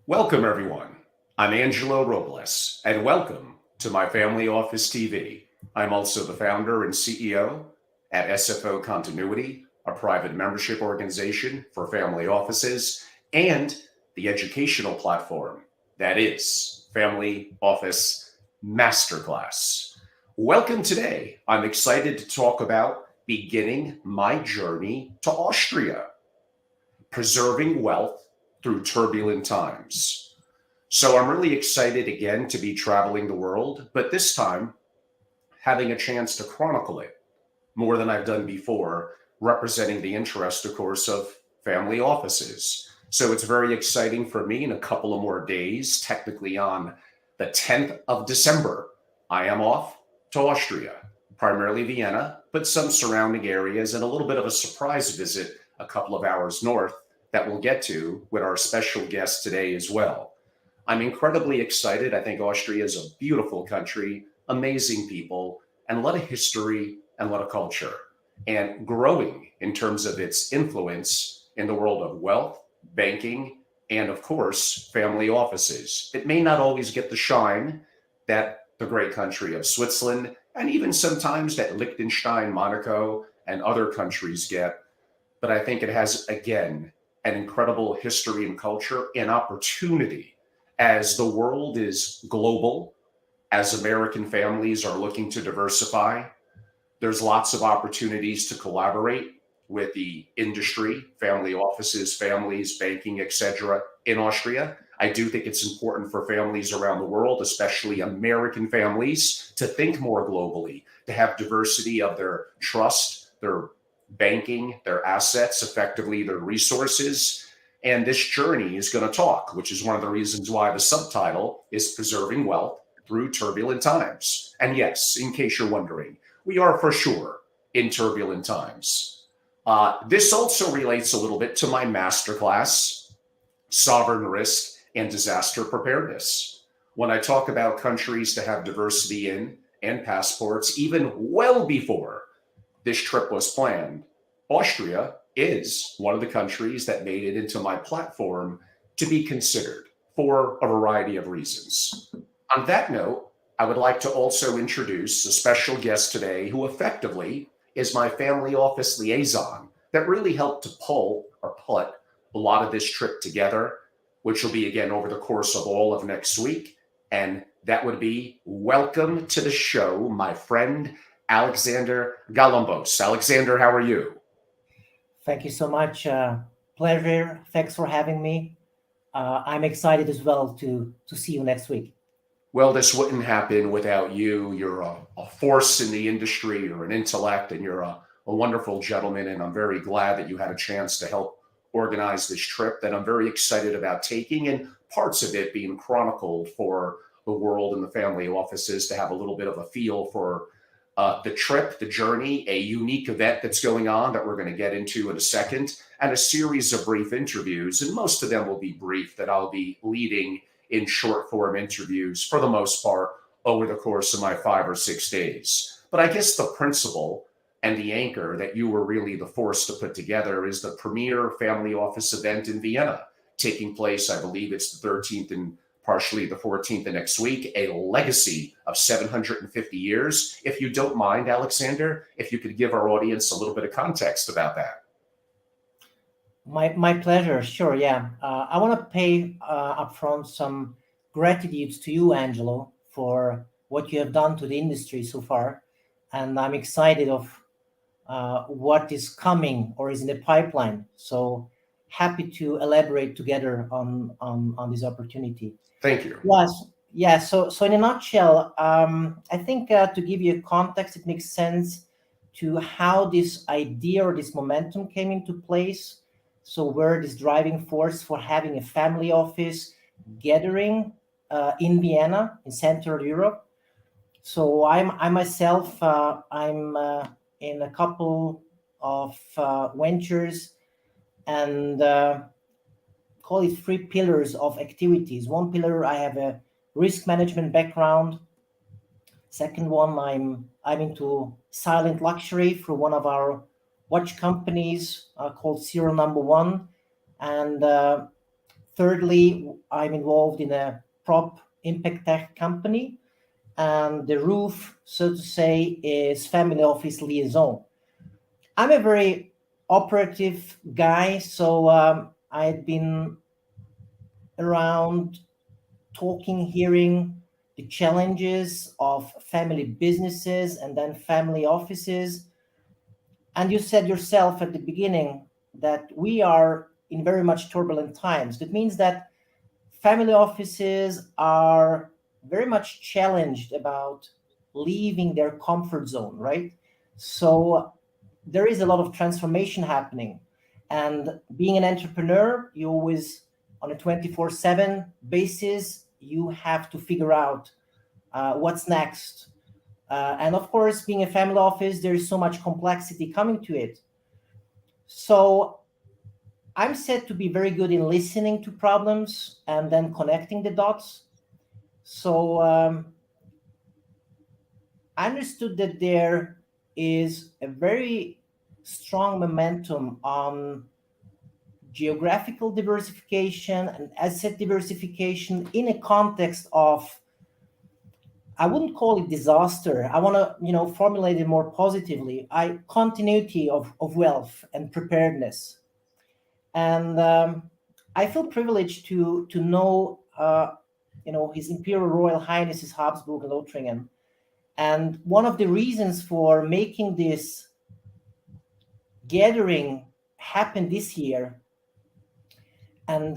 Welcome, everyone. I'm Angelo Robles, and welcome to my Family Office TV. I'm also the founder and CEO at SFO Continuity, a private membership organization for family offices, and the educational platform that is Family Office Masterclass. Welcome today. I'm excited to talk about beginning my journey to Austria, preserving wealth through turbulent times. So I'm really excited again to be traveling the world, but this time having a chance to chronicle it more than I've done before, representing the interest, of course, of family offices. So it's very exciting for me in a couple of more days, technically on the 10th of December. I am off to Austria, primarily Vienna, but some surrounding areas, and a little bit of a surprise visit a couple of hours north that we'll get to with our special guest today as well. I'm incredibly excited. I think Austria is a beautiful country, amazing people, and a lot of history and a lot of culture, and growing in terms of its influence in the world of wealth, banking, and of course, family offices. It may not always get the shine that the great country of Switzerland and even sometimes that Liechtenstein, Monaco, and other countries get, but I think it has, again, an incredible history and culture and opportunity as the world is global, as American families are looking to diversify. There's lots of opportunities to collaborate with the industry, family offices, families, banking, etc. in Austria. I do think it's important for families around the world, especially American families, to think more globally, to have diversity of their trust, their banking, their assets, effectively their resources. And this journey is going to talk, which is one of the reasons why the subtitle is Preserving Wealth Through Turbulent Times. And yes, in case you're wondering, we are for sure in turbulent times. This also relates a little bit to my masterclass, Sovereign Risk and Disaster Preparedness. When I talk about countries to have diversity in and passports, even well before this trip was planned, Austria is one of the countries that made it into my platform to be considered for a variety of reasons. On that note, I would like to also introduce a special guest today who effectively is my family office liaison that really helped to pull or put a lot of this trip together, which will be again over the course of all of next week. And that would be welcome to the show, my friend, Alexander Galambos. Alexander, how are you? Thank you so much. Pleasure. Thanks for having me. I'm excited as well to see you next week. Well, this wouldn't happen without you. You're a force in the industry, you're an intellect, and you're a wonderful gentleman. And I'm very glad that you had a chance to help organize this trip that I'm very excited about taking, and parts of it being chronicled for the world and the family offices to have a little bit of a feel for the trip, the journey, a unique event that's going on that we're going to get into in a second, and a series of brief interviews. And most of them will be brief, that I'll be leading in short form interviews for the most part over the course of my 5 or 6 days. But I guess the principle and the anchor that you were really the force to put together is the premier family office event in Vienna, taking place, I believe it's the 13th and partially the 14th of next week, a legacy of 750 years. If you don't mind, Alexander, if you could give our audience a little bit of context about that. My pleasure. Sure. Yeah. I want to pay upfront some gratitude to you, Angelo, for what you have done to the industry so far, and I'm excited of what is coming or is in the pipeline. So happy to elaborate together on this opportunity. Thank you. Yes, yeah. So in a nutshell, I think to give you a context, it makes sense to how this idea or this momentum came into place. So where this driving force for having a family office gathering in Vienna, in Central Europe. So I myself, I'm in a couple of ventures and call it three pillars of activities. One pillar, I have a risk management background. Second one, I'm into silent luxury for one of our watch companies called Serial Number One. And Thirdly, I'm involved in a prop impact tech company, and the roof, so to say, is family office liaison. I'm a very operative guy, so I've been around talking, hearing the challenges of family businesses and then family offices. And you said yourself at the beginning that we are in very much turbulent times. That means that family offices are very much challenged about leaving their comfort zone, right? So there is a lot of transformation happening. And being an entrepreneur, you always, on a 24/7 basis, you have to figure out what's next. And of course, being a family office, there is so much complexity coming to it. So I'm said to be very good in listening to problems and then connecting the dots. So I understood that there is a very strong momentum on geographical diversification and asset diversification in a context of, I wouldn't call it disaster. I want to, formulate it more positively. Continuity of wealth and preparedness. And I feel privileged to know, His Imperial Royal Highness is Habsburg Lothringen. And one of the reasons for making this gathering happen this year, and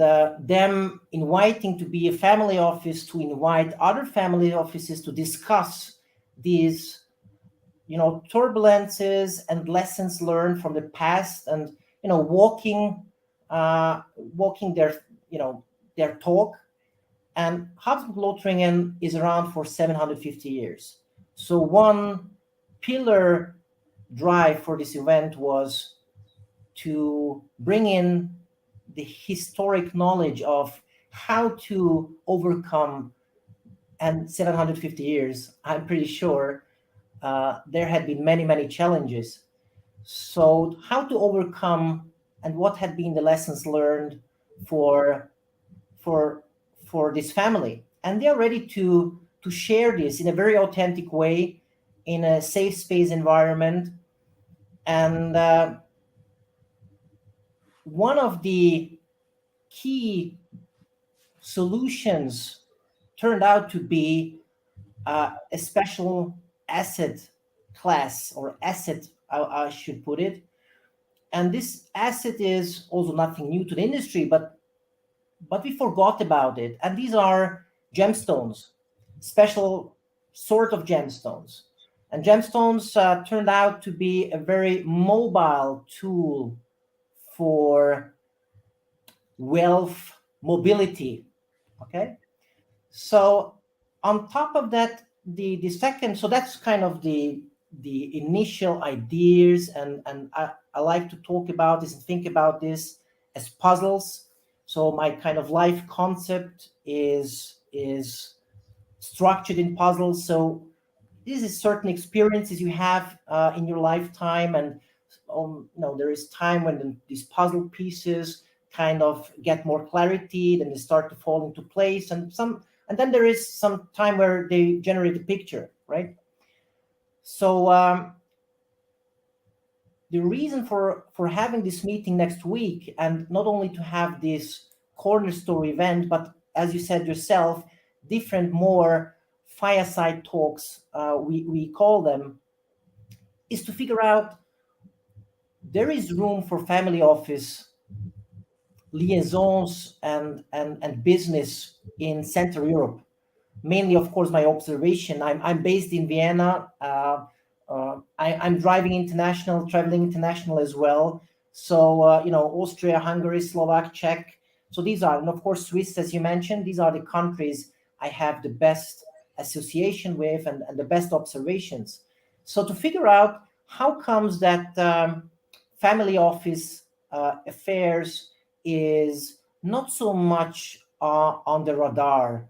them inviting to be a family office to invite other family offices to discuss these, turbulences and lessons learned from the past, and walking their talk. And Habsburg Lothringen is around for 750 years. So one pillar drive for this event was to bring in the historic knowledge of how to overcome, and 750 years, I'm pretty sure there had been many, many challenges. So how to overcome and what had been the lessons learned for this family. And they are ready to share this in a very authentic way, in a safe space environment. And one of the key solutions turned out to be a special asset class, or asset, I should put it. And this asset is also nothing new to the industry, but we forgot about it. And these are gemstones, special sort of gemstones. And gemstones turned out to be a very mobile tool for wealth mobility. Okay, so on top of that, the second, so that's kind of the initial ideas, and I like to talk about this and think about this as puzzles. So my kind of life concept is structured in puzzles. So this is certain experiences you have in your lifetime, and there is time when these puzzle pieces kind of get more clarity, then they start to fall into place, and then there is some time where they generate a picture, right? So the reason for having this meeting next week, and not only to have this cornerstone event, but as you said yourself, different more fireside talks, we call them, is to figure out there is room for family office liaisons and business in Central Europe. Mainly, of course, my observation. I'm based in Vienna. I'm driving international, traveling international as well. So Austria, Hungary, Slovak, Czech. So these are, and of course, Swiss, as you mentioned. These are the countries I have the best association with and the best observations. So to figure out how comes that family office affairs is not so much on the radar.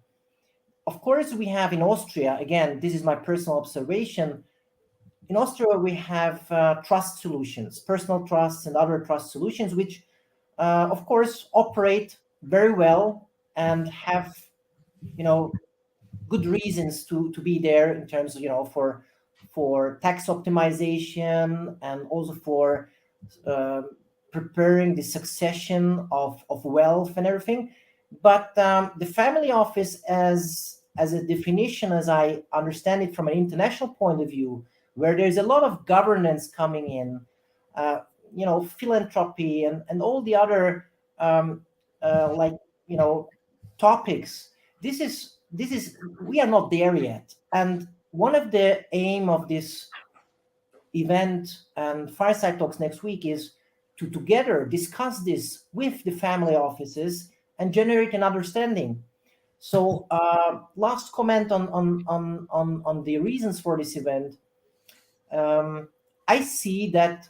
Of course, we have in Austria, again, this is my personal observation. In Austria, we have trust solutions, personal trusts and other trust solutions, which, of course, operate very well and have, good reasons to be there in terms of, for tax optimization, and also for uh, preparing the succession of wealth and everything. But the family office, as a definition, as I understand it from an international point of view, where there's a lot of governance coming in, uh, philanthropy, and all the other like, topics. This is we are not there yet. And one of the aim of this event and fireside talks next week is to together discuss this with the family offices and generate an understanding. So, last comment on the reasons for this event. I see that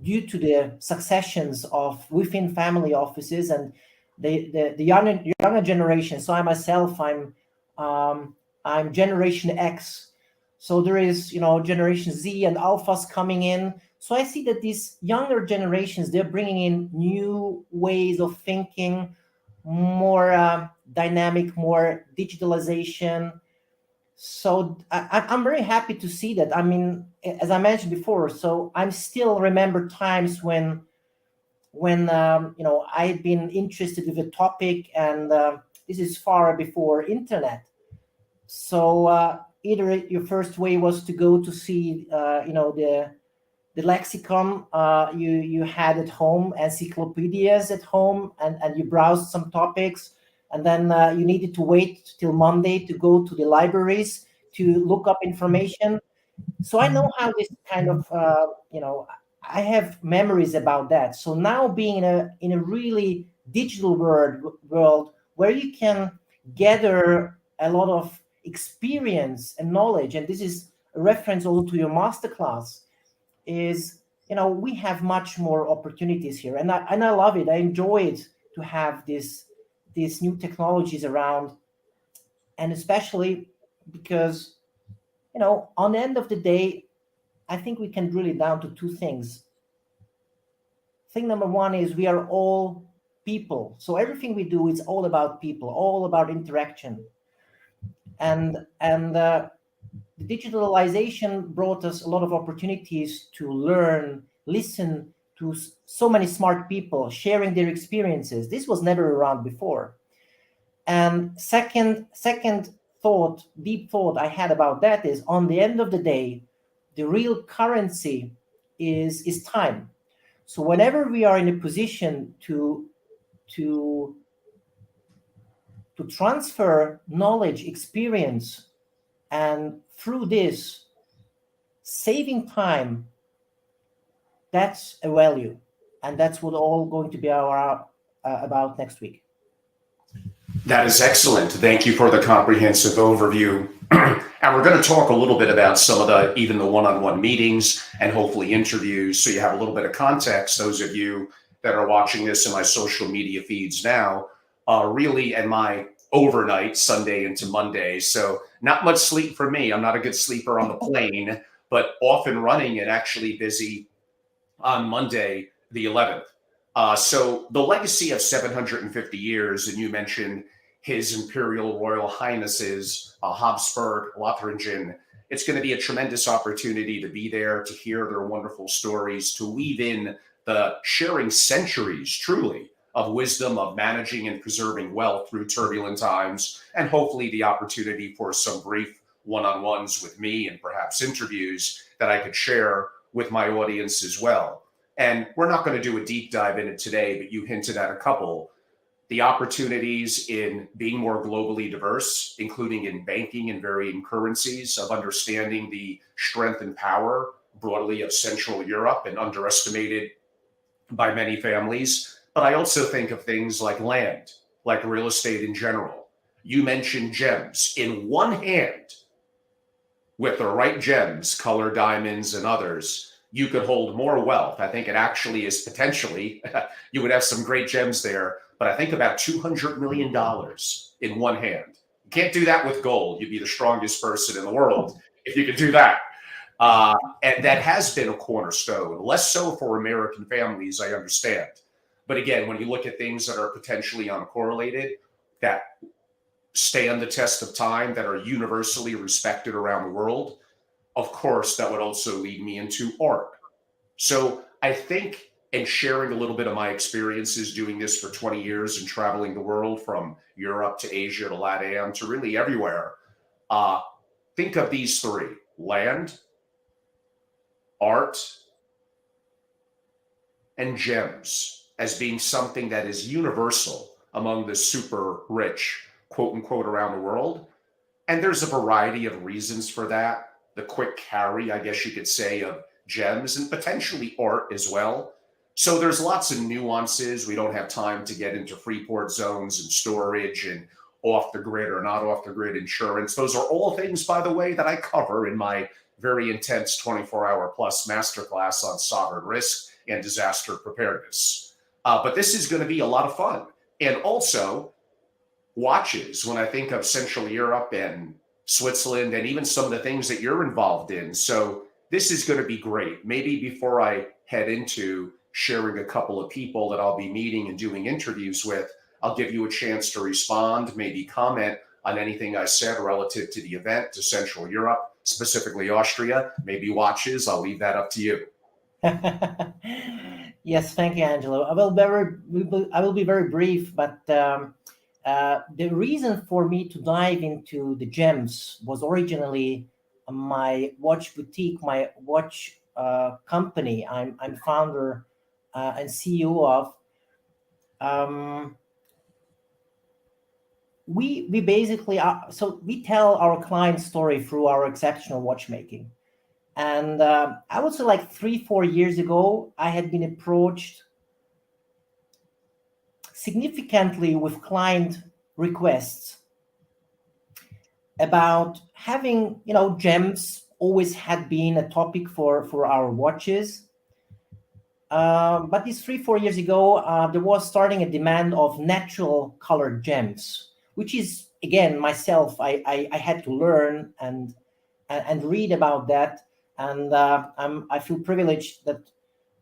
due to the successions of within family offices and the younger generation. So I myself, I'm Generation X. So there is, Generation Z and Alphas coming in. So I see that these younger generations, they're bringing in new ways of thinking, more dynamic, more digitalization. So I'm very happy to see that. I mean, as I mentioned before, so I'm still remember times when I've been interested with a topic, and this is far before internet. So either your first way was to go to see the lexicon you had at home, encyclopedias at home, and you browsed some topics, and then you needed to wait till Monday to go to the libraries to look up information. So I know how this kind of I have memories about that. So now being in a really digital world where you can gather a lot of experience and knowledge, and this is a reference also to your masterclass, is we have much more opportunities here, and I love it. I enjoy it to have these new technologies around, and especially because on the end of the day, I think we can drill it down to two things. Thing number one is we are all people, so everything we do is all about people, all about interaction, and the digitalization brought us a lot of opportunities to learn, listen to so many smart people sharing their experiences. This was never around before. And second thought, deep thought I had about that is, on the end of the day, the real currency is time. So whenever we are in a position to transfer knowledge, experience, and through this saving time, that's a value, and that's what all going to be our about next week. That is excellent. Thank you for the comprehensive overview. And we're going to talk a little bit about some of even the one-on-one meetings and hopefully interviews, so you have a little bit of context. Those of you that are watching this in my social media feeds now, really in my overnight, Sunday into Monday. So not much sleep for me. I'm not a good sleeper on the plane, but off and running and actually busy on Monday, the 11th. So the legacy of 750 years, and you mentioned His Imperial Royal Highnesses, Habsburg, Lothringen. It's going to be a tremendous opportunity to be there, to hear their wonderful stories, to weave in the sharing centuries, truly, of wisdom of managing and preserving wealth through turbulent times, and hopefully the opportunity for some brief one-on-ones with me and perhaps interviews that I could share with my audience as well. And we're not going to do a deep dive in it today, but you hinted at a couple. The opportunities in being more globally diverse, including in banking and varying currencies, of understanding the strength and power broadly of Central Europe and underestimated by many families. But I also think of things like land, like real estate in general. You mentioned gems. In one hand, with the right gems, color diamonds and others, you could hold more wealth. I think it actually is potentially, you would have some great gems there, but I think about $200 million in one hand. You can't do that with gold. You'd be the strongest person in the world if you could do that. And that has been a cornerstone, less so for American families, I understand. But again, when you look at things that are potentially uncorrelated, that stand the test of time, that are universally respected around the world, of course, that would also lead me into art. So I think, and sharing a little bit of my experiences doing this for 20 years and traveling the world from Europe to Asia to LATAM to really everywhere, think of these three: land, art, and gems as being something that is universal among the super rich, quote unquote, around the world. And there's a variety of reasons for that. The quick carry, I guess you could say, of gems and potentially art as well. So there's lots of nuances. We don't have time to get into Freeport zones and storage and off the grid or not off the grid insurance. Those are all things, by the way, that I cover in my very intense 24-hour plus masterclass on sovereign risk and disaster preparedness. But this is going to be a lot of fun. And also, watches, when I think of Central Europe and Switzerland and even some of the things that you're involved in. So this is going to be great. Maybe before I head into sharing a couple of people that I'll be meeting and doing interviews with, I'll give you a chance to respond, maybe comment on anything I said relative to the event, to Central Europe, specifically Austria, maybe watches. I'll leave that up to you. Yes, thank you, Angelo. I will be very brief, but the reason for me to dive into the gems was originally my watch boutique, my watch company. I'm founder and CEO of. We basically so we tell our client story through our exceptional watchmaking. And I would say like 3-4 years ago, I had been approached significantly with client requests about having, gems always had been a topic for our watches. But these 3-4 years ago, there was starting a demand of natural colored gems, which is, again, myself, I had to learn and read about that. And I feel privileged that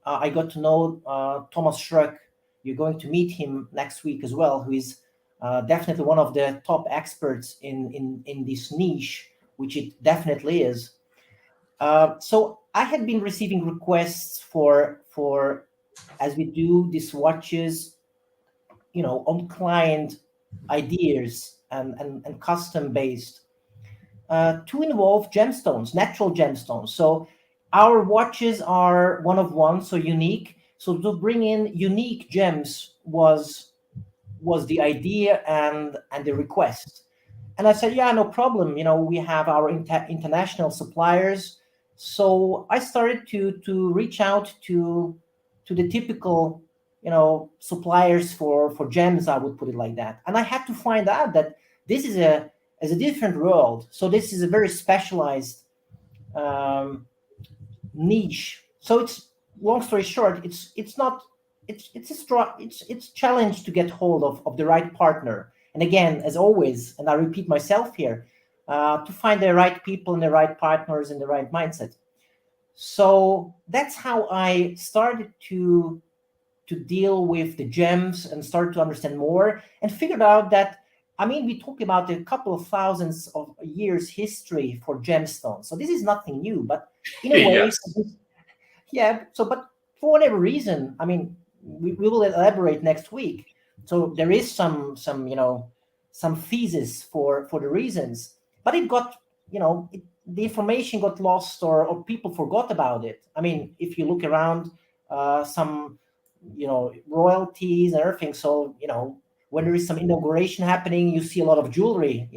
I got to know Thomas Schrock. You're going to meet him next week as well, who is definitely one of the top experts in this niche, which it definitely is. So I had been receiving requests for as we do these watches, on client ideas and custom based. To involve gemstones, natural gemstones. So our watches are one of one, so unique. So to bring in unique gems was the idea and the request. And I said, yeah, no problem. We have our international suppliers. So I started to reach out to the typical, suppliers for gems, I would put it like that. And I had to find out that this is a different world. So this is a very specialized niche. So it's, long story short, it's challenge to get hold of the right partner. And again, as always, and I repeat myself here, to find the right people and the right partners and the right mindset. So that's how I started to deal with the gems and start to understand more and figured out that, we talk about a couple of thousands of years history for gemstones. So this is nothing new, but in a way, Yes. yeah. So, but for whatever reason, we will elaborate next week. So there is some thesis for the reasons, but it got, the information got lost or people forgot about it. If you look around, some, royalties and everything. So, when there is some inauguration happening, you see a lot of jewelry,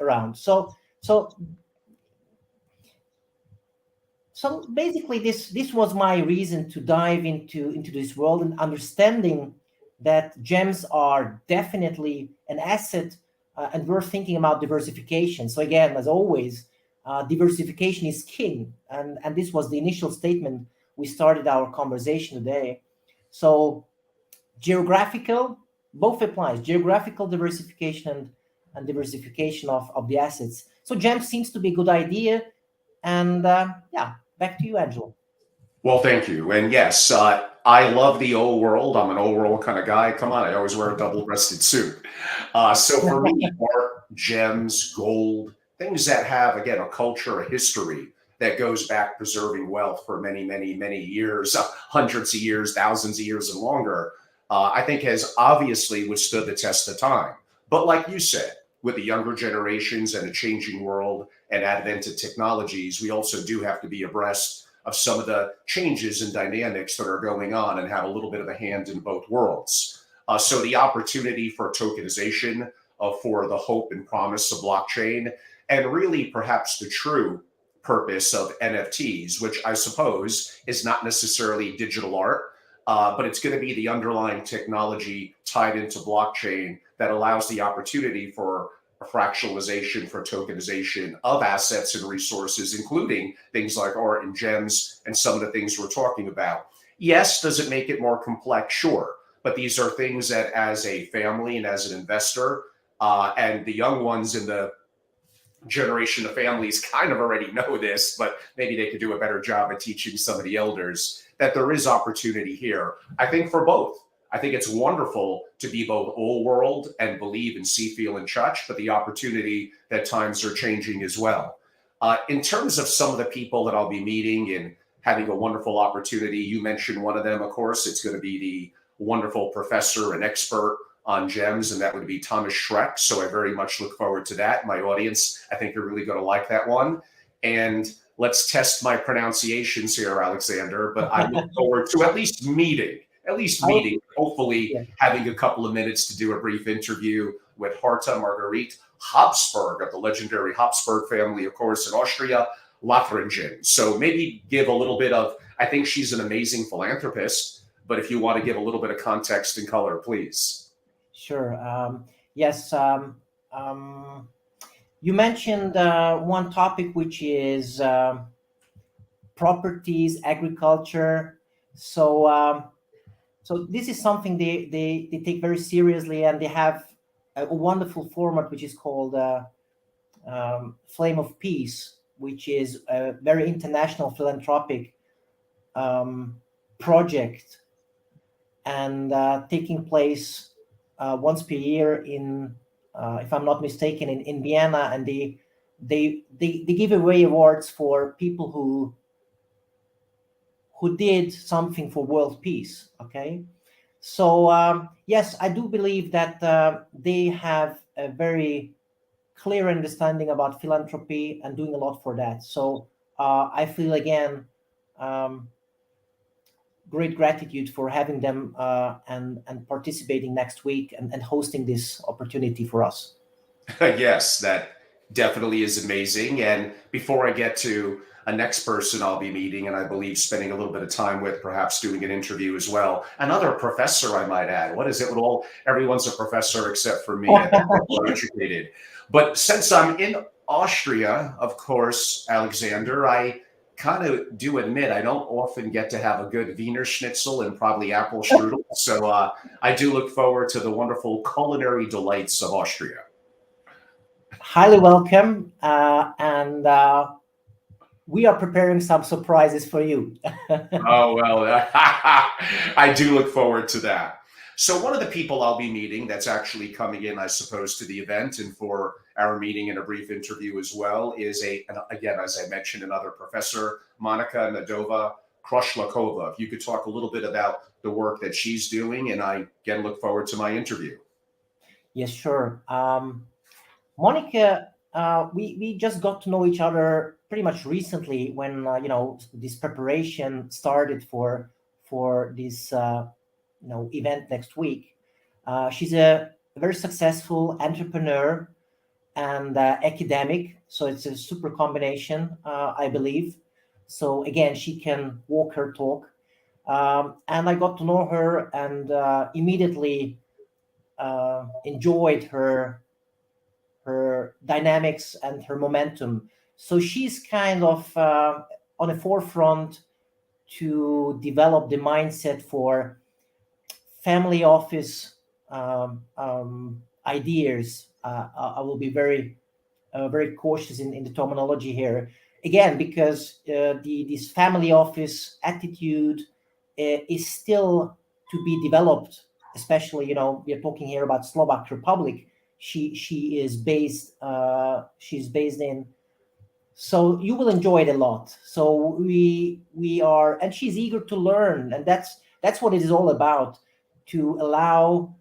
around. So basically, this was my reason to dive into this world and understanding that gems are definitely an asset, and we're thinking about diversification. So again, as always, diversification is king, and this was the initial statement we started our conversation today. So geographical, both applies, geographical diversification and diversification of the assets. So gems seems to be a good idea. And back to you, Angelo. Well, thank you. And yes, I love the old world. I'm an old world kind of guy. Come on, I always wear a double-breasted suit. So for me, art, gems, gold, things that have, again, a culture, a history that goes back preserving wealth for many, many, many years, hundreds of years, thousands of years, and longer, I think has obviously withstood the test of time. But like you said, with the younger generations and a changing world and advent of technologies, we also do have to be abreast of some of the changes and dynamics that are going on and have a little bit of a hand in both worlds. So the opportunity for tokenization, for the hope and promise of blockchain, and really perhaps the true purpose of NFTs, which I suppose is not necessarily digital art, but it's going to be the underlying technology tied into blockchain that allows the opportunity for a fractionalization, for tokenization of assets and resources, including things like art and gems and some of the things we're talking about. Yes, does it make it more complex? Sure. But these are things that as a family and as an investor, and the young ones in the generation of families kind of already know this, but maybe they could do a better job at teaching some of the elders that there is opportunity here. I think for both. I think it's wonderful to be both old world and believe and see, feel, and touch, but the opportunity that times are changing as well. In terms of some of the people that I'll be meeting and having a wonderful opportunity, you mentioned one of them, of course. It's going to be the wonderful professor and expert on gems, and that would be Thomas Schreck. So I very much look forward to that. My audience, I think, are really going to like that one. And let's test my pronunciations here, Alexander, but I look forward to at least meeting, hopefully having a couple of minutes to do a brief interview with Herta Marguerite Habsburg of the legendary Habsburg family, of course, in Austria, Lothringen. So maybe give a little bit of, I think she's an amazing philanthropist, but if you want to give a little bit of context and color, please. Sure. Yes. You mentioned one topic, which is properties, agriculture. So this is something they take very seriously, and they have a wonderful format which is called Flame of Peace, which is a very international philanthropic project, and taking place once per year in, if I'm not mistaken, in Vienna, and they give away awards for people who did something for world peace. Okay, so yes, I do believe that they have a very clear understanding about philanthropy and doing a lot for that. So I feel again great gratitude for having them and participating next week and hosting this opportunity for us. Yes, that definitely is amazing. And before I get to a next person I'll be meeting, and I believe spending a little bit of time with, perhaps doing an interview as well, another professor, I might add. What is it with all, everyone's a professor except for me, and we're educated. But since I'm in Austria, of course, Alexander, I kind of do admit I don't often get to have a good Wiener Schnitzel and probably apple strudel. So I do look forward to the wonderful culinary delights of Austria. Highly welcome, and we are preparing some surprises for you. Oh, well, I do look forward to that. So one of the people I'll be meeting that's actually coming in, I suppose, to the event and for our meeting and a brief interview as well is again, as I mentioned, another professor, Monica Nadova Kroshlakova. If you could talk a little bit about the work that she's doing, and I again look forward to my interview. Yes, sure. Monica, we just got to know each other pretty much recently when this preparation started for this event next week. She's a very successful entrepreneur and academic, so it's a super combination, I believe. So again, she can walk her talk, and I got to know her and immediately enjoyed her dynamics and her momentum. So she's kind of on the forefront to develop the mindset for family office ideas. I will be very cautious in the terminology here, again, because this family office attitude is still to be developed. Especially, we're talking here about Slovak Republic. She's based in. So you will enjoy it a lot. So we are, and she's eager to learn, and that's what it is all about. To allow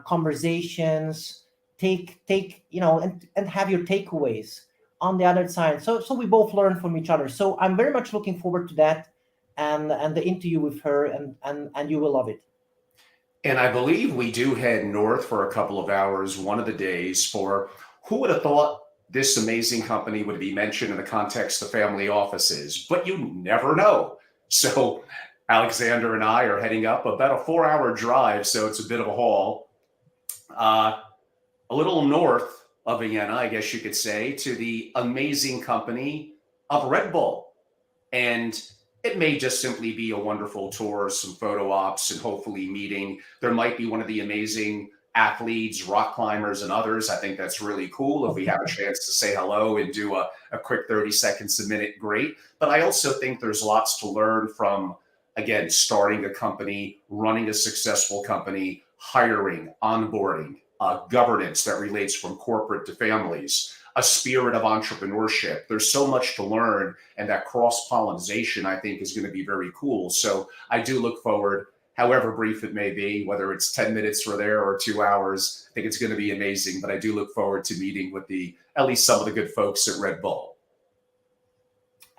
conversations, take and have your takeaways on the other side. So we both learn from each other. So I'm very much looking forward to that, and the interview with her, and you will love it. And I believe we do head north for a couple of hours one of the days for who would have thought this amazing company would be mentioned in the context of family offices, but you never know. So Alexander and I are heading up about a 4-hour drive, so it's a bit of a haul, a little north of Vienna, I guess you could say, to the amazing company of Red Bull. And it may just simply be a wonderful tour, some photo ops, and hopefully meeting. There might be one of the amazing athletes, rock climbers, and others. I think that's really cool. If we have a chance to say hello and do a quick 30 seconds a minute, great. But I also think there's lots to learn from, again, starting a company, running a successful company, hiring, onboarding, governance that relates from corporate to families, a spirit of entrepreneurship. There's so much to learn, and that cross-pollination, I think, is going to be very cool. So I do look forward, however brief it may be, whether it's 10 minutes for there or 2 hours. I think it's going to be amazing, but I do look forward to meeting with at least some of the good folks at Red Bull.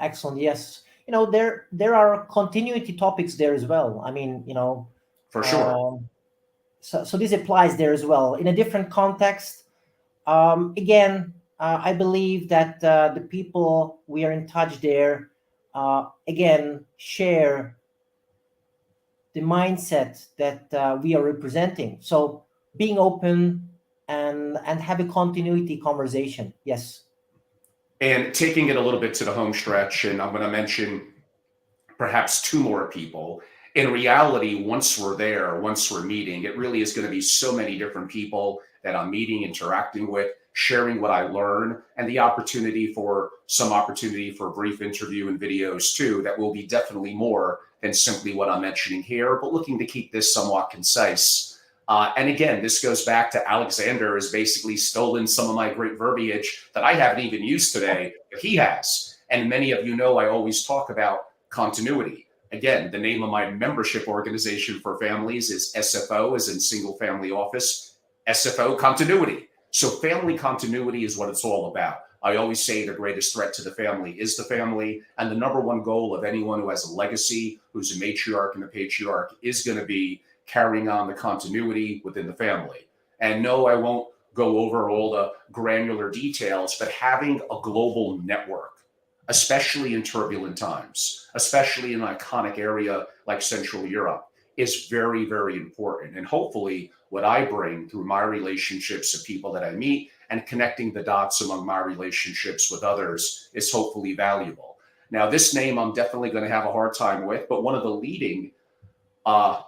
Excellent. Yes. There are continuity topics there as well. I mean, for sure. So this applies there as well in a different context. Again, I believe that the people we are in touch there, again, share the mindset that we are representing. So being open and have a continuity conversation. Yes. And taking it a little bit to the home stretch, and I'm going to mention perhaps 2 more people. In reality, once we're there, once we're meeting, it really is going to be so many different people that I'm meeting, interacting with, sharing what I learn, and the opportunity for a brief interview and videos too, that will be definitely more than simply what I'm mentioning here, but looking to keep this somewhat concise. And again, this goes back to Alexander has basically stolen some of my great verbiage that I haven't even used today, but he has. And many of you know I always talk about continuity. Again, the name of my membership organization for families is SFO, as in single family office, SFO continuity. So family continuity is what it's all about. I always say the greatest threat to the family is the family. And the number one goal of anyone who has a legacy, who's a matriarch and a patriarch, is going to be carrying on the continuity within the family. And no, I won't go over all the granular details, but having a global network, especially in turbulent times, especially in an iconic area like Central Europe, is very, very important. And hopefully what I bring through my relationships of people that I meet and connecting the dots among my relationships with others is hopefully valuable. Now, this name I'm definitely going to have a hard time with, but one of the leading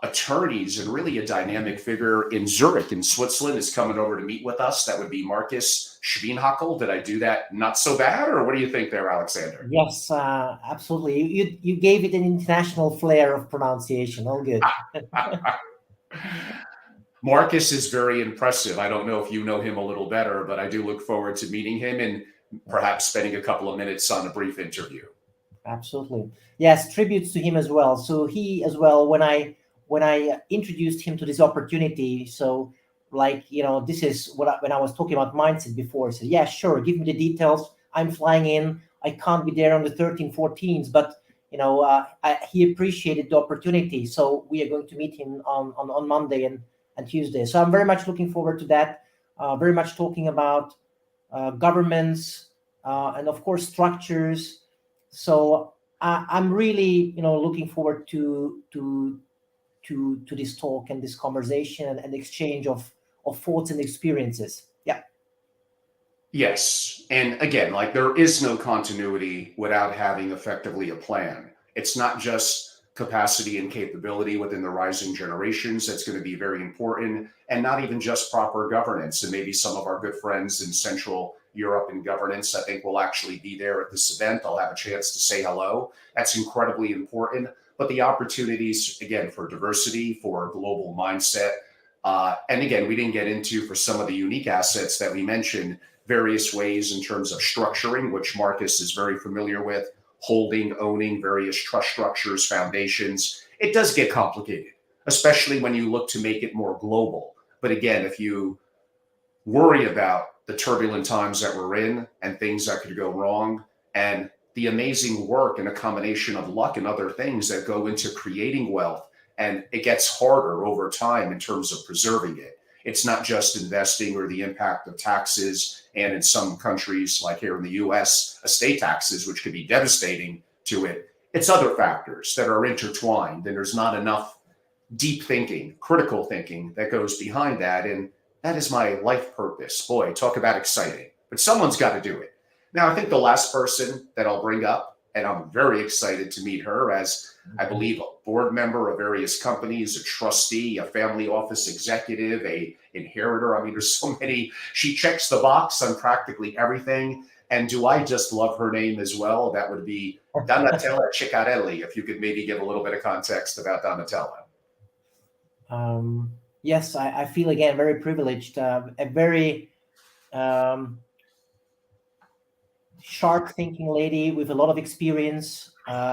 attorneys and really a dynamic figure in Zurich in Switzerland is coming over to meet with us. That would be Marcus Schwienhackel. Did I do that not so bad, or what do you think there, Alexander? Yes, absolutely. You gave it an international flair of pronunciation. All good. Marcus is very impressive. I don't know if you know him a little better, but I do look forward to meeting him and perhaps spending a couple of minutes on a brief interview. Absolutely. Yes, tributes to him as well. So he as well, when I introduced him to this opportunity, so this is when I was talking about mindset before, I said, yeah, sure, give me the details. I'm flying in. I can't be there on the 13th, 14th, but he appreciated the opportunity. So we are going to meet him on Monday and Tuesday. So I'm very much looking forward to that. Very much talking about governments and of course structures. So I'm really, looking forward to this talk and this conversation and exchange of thoughts and experiences. Yeah. Yes. And again, there is no continuity without having effectively a plan. It's not just capacity and capability within the rising generations that's going to be very important, and not even just proper governance. And maybe some of our good friends in Central Europe in governance, I think, will actually be there at this event. I'll have a chance to say hello. That's incredibly important. but the opportunities, again, for diversity, for global mindset. And again, we didn't get into, for some of the unique assets that we mentioned, various ways in terms of structuring, which Marcus is very familiar with, holding, owning various trust structures, foundations. It does get complicated, especially when you look to make it more global. But again, if you worry about the turbulent times that we're in and things that could go wrong, and the amazing work and a combination of luck and other things that go into creating wealth, and it gets harder over time in terms of preserving it. It's not just investing or the impact of taxes, and in some countries, like here in the US, estate taxes, which could be devastating to it. It's other factors that are intertwined, and there's not enough deep thinking, critical thinking that goes behind that. And that is my life purpose. Boy, talk about exciting. But someone's got to do it. Now, I think the last person that I'll bring up, and I'm very excited to meet her as, I believe, a board member of various companies, a trustee, a family office executive, a inheritor. I mean, there's so many. She checks the box on practically everything. And do I just love her name as well? That would be Donatella Ciccarelli, if you could maybe give a little bit of context about Donatella. Yes, I feel, again, very privileged. A very sharp-thinking lady with a lot of experience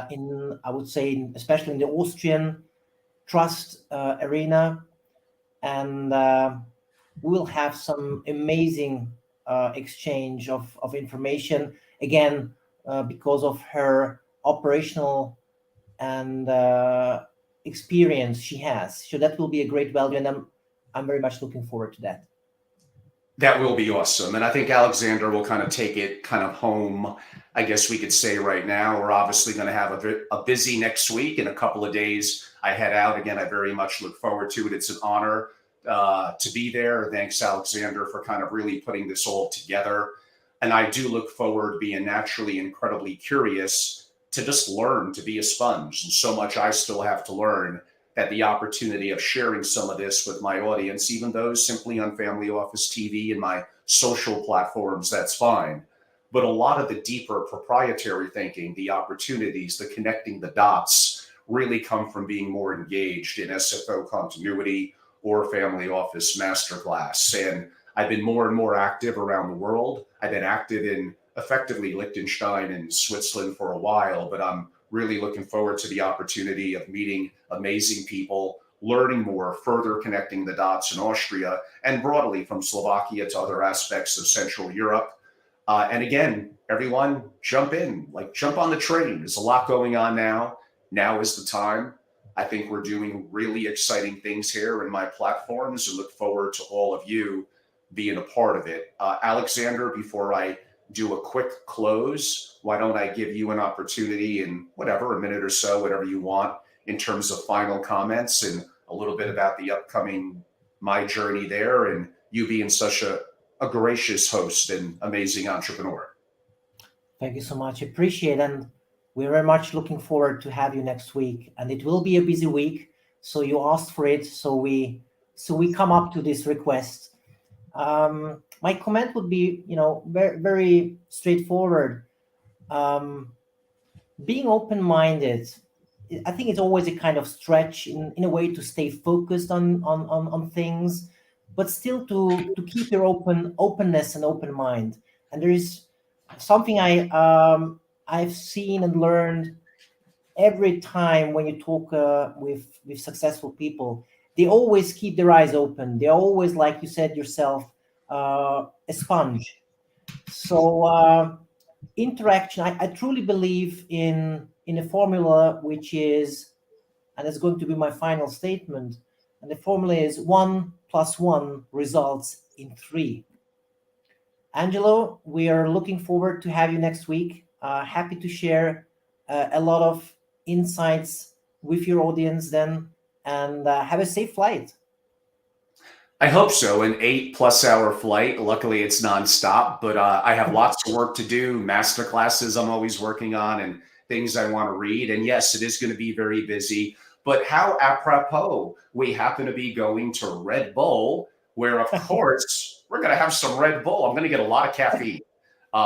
in, I would say, especially in the Austrian trust arena. And we'll have some amazing exchange of information, again, because of her operational and experience she has. So that will be a great value, and I'm very much looking forward to that. That will be awesome. And I think Alexander will kind of take it kind of home, I guess we could say right now. We're obviously going to have a busy next week. In a couple of days, I head out. Again, I very much look forward to it. It's an honor to be there. Thanks, Alexander, for kind of really putting this all together. And I do look forward to being naturally incredibly curious to just learn, to be a sponge. And so much I still have to learn, that the opportunity of sharing some of this with my audience, even those simply on Family Office TV and my social platforms, that's fine. But a lot of the deeper proprietary thinking, the opportunities, the connecting the dots, really come from being more engaged in SFO continuity or Family Office masterclass. And I've been more and more active around the world. I've been active in effectively Liechtenstein and Switzerland for a while, but I'm really looking forward to the opportunity of meeting amazing people, learning more, further connecting the dots in Austria, and broadly from Slovakia to other aspects of Central Europe. And again, everyone, jump in, jump on the train. There's a lot going on now. Now is the time. I think we're doing really exciting things here in my platforms, and look forward to all of you being a part of it. Alexander, before I do a quick close, why don't I give you an opportunity in a minute or so, whatever you want, in terms of final comments and a little bit about the upcoming my journey there, and you being such a gracious host and amazing entrepreneur. Thank you so much. Appreciate it. And we're very much looking forward to have you next week. And it will be a busy week. So you asked for it. So we come up to this request. My comment would be, very, very straightforward. Being open-minded, I think it's always a kind of stretch in a way to stay focused on things, but still to keep your openness and open mind. And there is something I've seen and learned every time when you talk with successful people. They always keep their eyes open. They're always, like you said yourself, a sponge. So interaction, I truly believe in a formula which is, and it's going to be my final statement, and the formula is 1 + 1 results in 3. Angelo, we are looking forward to have you next week. Happy to share a lot of insights with your audience then, and have a safe flight. I hope so. An 8+ hour flight. Luckily, it's nonstop, but I have lots of work to do, master classes I'm always working on, and things I want to read. And yes, it is going to be very busy, but how apropos we happen to be going to Red Bull, where, of course, we're going to have some Red Bull. I'm going to get a lot of caffeine.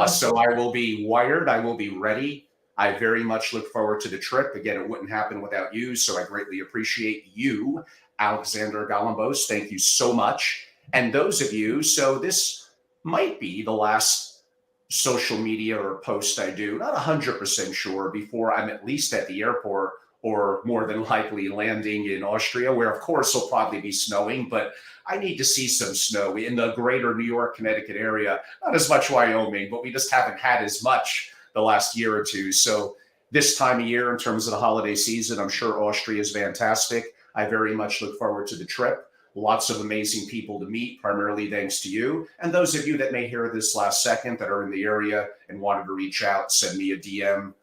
So I will be wired. I will be ready. I very much look forward to the trip. Again, it wouldn't happen without you, so I greatly appreciate you, Alexander Galambos. Thank you so much. And those of you, so this might be the last social media or post I do, not 100% sure, before I'm at least at the airport or more than likely landing in Austria, where of course will probably be snowing, but I need to see some snow in the greater New York, Connecticut area. Not as much Wyoming, but we just haven't had as much the last year or two. So this time of year, in terms of the holiday season, I'm sure Austria is fantastic. I very much look forward to the trip. Lots of amazing people to meet, primarily thanks to you. And those of you that may hear this last second that are in the area and wanted to reach out, send me a DM,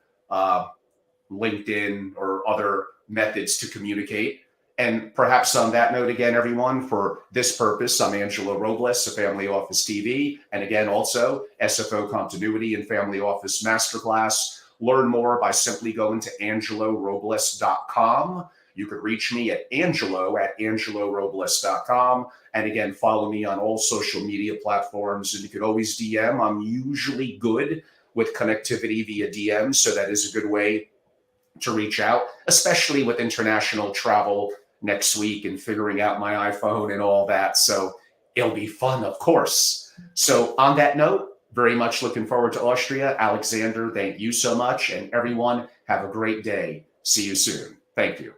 LinkedIn, or other methods to communicate. And perhaps on that note, again, everyone, for this purpose, I'm Angelo Robles of Family Office TV. And again, also SFO Continuity and Family Office Masterclass. Learn more by simply going to angelorobles.com. You could reach me at angelo@angelorobles.com. And again, follow me on all social media platforms. And you could always DM. I'm usually good with connectivity via DM, so that is a good way to reach out, especially with international travel next week and figuring out my iPhone and all that. So it'll be fun, of course. So on that note, very much looking forward to Austria. Alexander, thank you so much. And everyone, have a great day. See you soon. Thank you.